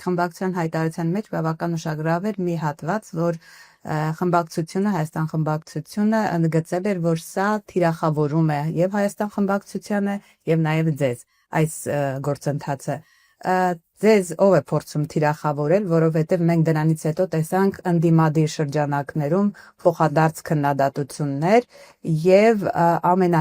խմբակցության հայտարարության մեջ բավական ուշագրավ էր մի հատված, որ խմբակցությունը, Հայաստան խմբակցությունը ընդգծել էր, որ սա թիրախավորում է եւ Հայաստան խմբակցությանը եւ նաեւ ձեզ այս գործընթացը։ Ձեզ ով է փորձում թիրախավորել, որովհետև մենք դրանից հետո տեսանք ընդդիմադիր շրջանակներում փոխադարձ քննադատություններ եւ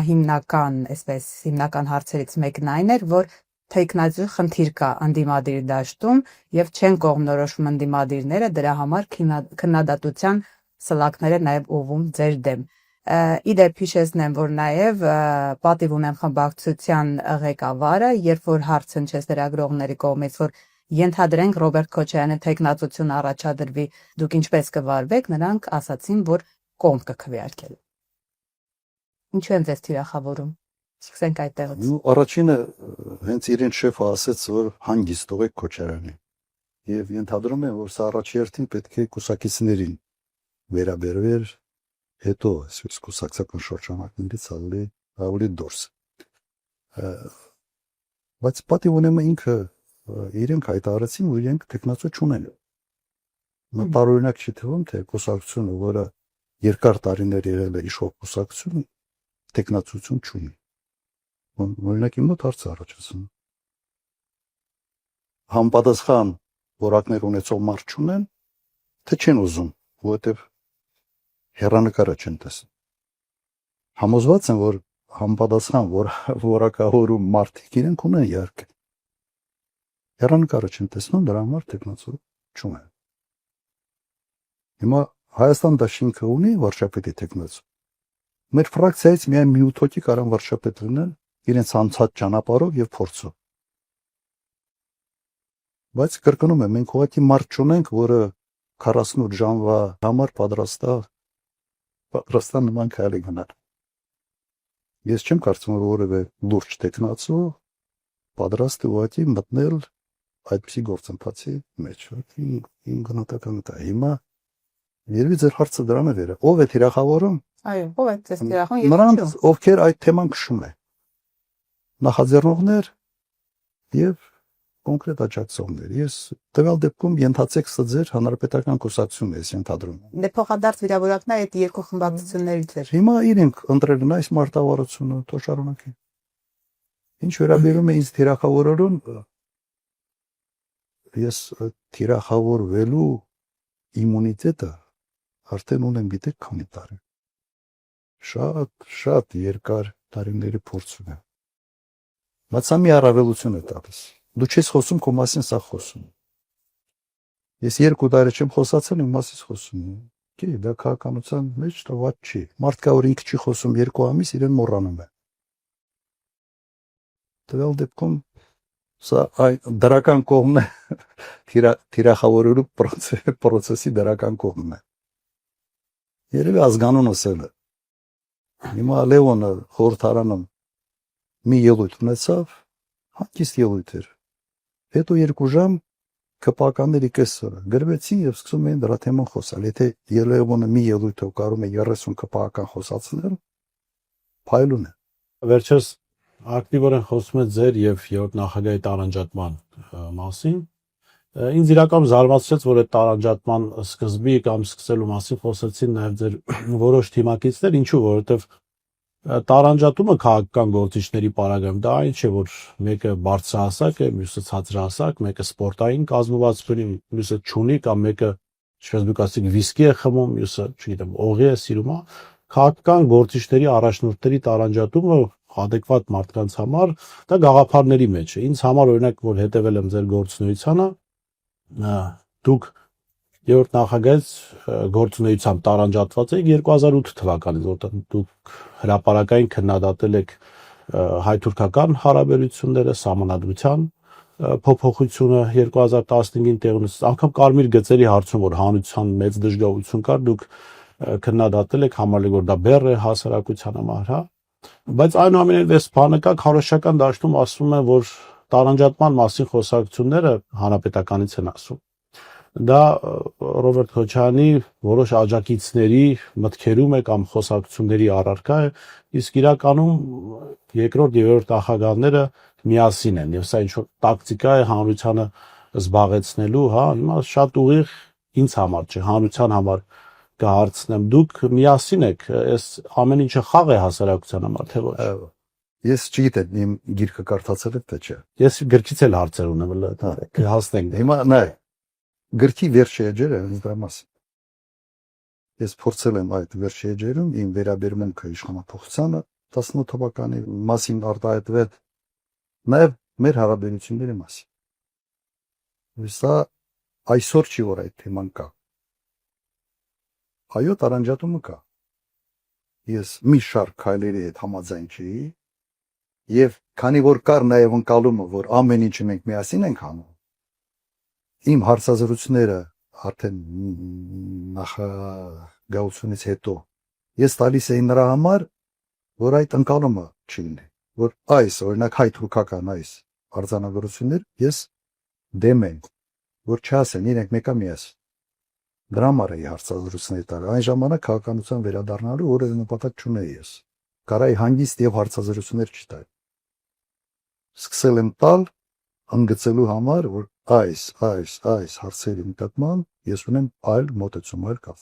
հիմնական հարցերից մեկն այն էր, որ թեկնածու խնդիր կա ընդդիմադիր դաշտում եւ չեն կողմնորոշվում ընդդիմադիրները, դրա համար քննադատության սլաքները նաեւ ուղղում ձեր դեմ։ Իդեպ հիշեցնեմ, որ նաև պատիվ ունեմ խմբակցության ղեկավարը, երբ որ հարց հնչեց լրագրողների կողմից, որ ենթադրենք Ռոբերտ Քոչարյանի թեկնածություն առաջադրվի, դուք ինչպես կվարվեք, նրանք ասացին, որ կողմ կքվեարկել։ Ինչու են ձեզ թիրախավորում։ Սկսենք այդտեղից։ Առաջինը հենց իրեն շեֆը ասաց, որ հանգիստ տվեք Քոչարյանին։ Եվ ենթադրում եմ, որ սա առաջերտին պետք է կուսակիցներին վերաբերվեր, հետո այսպես կուսակցական շրջանակներից ավելի դուրս։ Բայց պատիվ ունեմ ինքը իրենք հայտարարեցին, որ իրենք տեխնացու չունեն։ Տարօրինակ չի թվում, թե կուսակցությունը, որը երկար տարիներ եղել է իշխող կուսակցություն, տեխնացություն չունի։ Օրինակ իմ մոտ հարց առաջացնում։ Համապատասխան որակներ ունեցող մարդ չունեն, թե չեն ուզում, որովհետև հեռանկարը չեն տեսնում։ Համոզված եմ, որ համապատասխան որակավորում մարդիկ իրենք ունեն իհարկե։ Հեռանկարը չեն տեսնում, դրա համար տեխնացու չունեն։ Հիմա Հայաստան դաշինքը ունի վարչապետի տեխնացու։ Մեր ֆրակցիայից միայն մի 8 հոգի կարան վարչապետ լինեն իրենց անցած ճանապարհով եւ փորձով։ Բայց կրկնում եմ, մենք ուղղակի մարդ չունենք, որը 48 ժամվա համար պատրաստան նման քայլի գնալ։ Ես չեմ կարծում, որ որևէ լուրջ տեխնացու պատրաստ է ուղղակի մտնել այդպիսի գործընթացի մեջ։ Իմ գնահատականը դա։ Հիմա երևի ձեր հարցը դրան է վերա։ Ով է թիրախավորում։ Այո, ով է ձեզ թիրախավորում։ Նրանց, ովքեր այդ թեման քշում են։ Նախաձեռնողներ եւ կոնկրետ աջակցողներ։ Ես տվյալ դեպքում ենթացեք սա ձեր հանրապետական կուսակցությունն է, ես ենթադրում եմ։ Դե փոխադարձ վիրավորակն այդ երկու խմբակցություններից էր։ Հիմա իրենք ընտրել են այս մարտավարությունը, թող շարունակեն։ Ինչ վերաբերում է ինձ թիրախավորելուն, ես թիրախավորվելու իմունիտետը արդեն ունեմ, գիտեք, քանի տարի։ Շատ երկար տարիների փորձ ունեմ։ Բայց սա մի առավելություն է տալիս։ Դու չես խոսում քո մասին, սա խոսում։ Ես 2 տարի չեմ խոսացել, իմ մասից խոսում եմ։ Գիտի, դա քաղաքականության մեջ տված չի։ Մարդ կա, որ ինքը չի խոսում 2 ամիս, իրեն մոռանում է։ Տվյալ դեպքում սա դրական կողմն է, թիրախավորելու պրոցեսի դրական կողմն է։ Երևի ազգանունս էլ է։ Հիմա Լևոնը խորհրդարանում մի ելույթ ունեցավ, հանգիստ ելույթ էր։ Հետո 2 ժամ ԿՊԱ-ականների կեսը գրվեցին եւ սկսում էին դրա թեման խոսալ։ Եթե Լևոնը մի ելույթով կարող է 30 ԿՊԱ-ական խոսացնել, փայլուն է։ Վերջերս ակտիվորեն խոսում է ձեր եւ երրորդ նախագահի տարանջատման մասին։ Ինձ իրականում զարմացրեց, որ այդ տարանջատման սկզբի կամ սկսելու մասին խոսեցին նաեւ ձեր որոշ թիմակիցներ, ինչու, որովհետեւ տարանջատումը քաղաքական գործիչների պարագայում դա այն չէ, որ մեկը բարձրահասակ է, մյուսը ցածրահասակ, մեկը սպորտային կազմվածք ունի, մյուսը չունի, կամ մեկը, ինչպես դուք ասեք, վիսկի է խմում, մյուսը, չգիտեմ, օղի է սիրում, քաղաքական գործիչների առաջնորդների տարանջատումը adekvat մարդկանց համար դա գաղափարների մեջ է։ Ինձ համար օրինակ, որ հետևել եմ ձեր գործունեությանը, դուք երրորդ նախագահից գործունեությամբ տարանջատված եք 2008 թվականից, որտեղ դուք հրապարակային քննադատել եք հայ-թուրքական հարաբերությունները, սահմանադրության փոփոխությունը 2015-ին տեղի ունեցած, անգամ կարմիր գծերի հարցում, որ հանրության մեծ դժգոհություն կար, դուք քննադատել եք, համարել որ դա բեռ է հասարակության համար, հա։ Բայց այնուամենայնիվ բանը կա քարոշչական դաշտում ասում են, որ տարանջատման մասին խոսակցությունները հանրապետականից են ասում։ Դա Ռոբերտ Քոչարյանի որոշ աջակիցների մտքերում է կամ խոսակցությունների առարկա է, իսկ իրականում երկրորդ եւ երրորդ նախագահները միասին են, եւ սա ինչ որ տակտիկա է հանրությանը զբաղեցնելու, հա, հիմա շատ ուղիղ ինձ համար չէ, հանրության համար կհարցնեմ, դուք միասին եք, այս ամեն ինչը խաղ է հասարակության համար, թե ոչ։ Ես չգիտեմ իմ գիրքը կարդացել եք թե չէ։ Ես գրքից էլ հարցեր ունեմ, կհասնենք։ Հիմա նայ գրքի վերջի էջերը ինձ դրա մասին։ Ես փորձել եմ այդ վերջի էջերում իմ վերաբերմունքը իշխանապողությանը 18 թվականի մասին արտահայտվել նաև մեր հարաբերությունների մասին։ Սա այսօր չի որ այդ թեման կա։ Այո, տարանջատումը կա։ Ես մի շարք քայլերի հետ համաձայն չի եւ քանի որ կար նաև ընկալումը, որ ամեն ինչը մենք միասին ենք անում, իմ հարցազրույցները արդեն նախագահությունից հետո ես տալիս էի նրա համար, որ այդ ընկալումը չլինի, որ այս օրինակ հայ-թուրքական այս արձանագրություններ ես դեմ եմ, որ չասեն իրենք մեկա միասին։ Դրա համար էի հարցազրույցներ տալ։ Այն ժամանակ քաղաքականության վերադառնալու որևէ նպատակ չունեի ես։ Կարայի հանգիստ եւ հարցազրույցներ չտալ։ Սկսել եմ տալ ընդգծելու համար, որ այս հարցերի նկատմամբ ես ունեմ այլ մոտեցում, այլ կապ։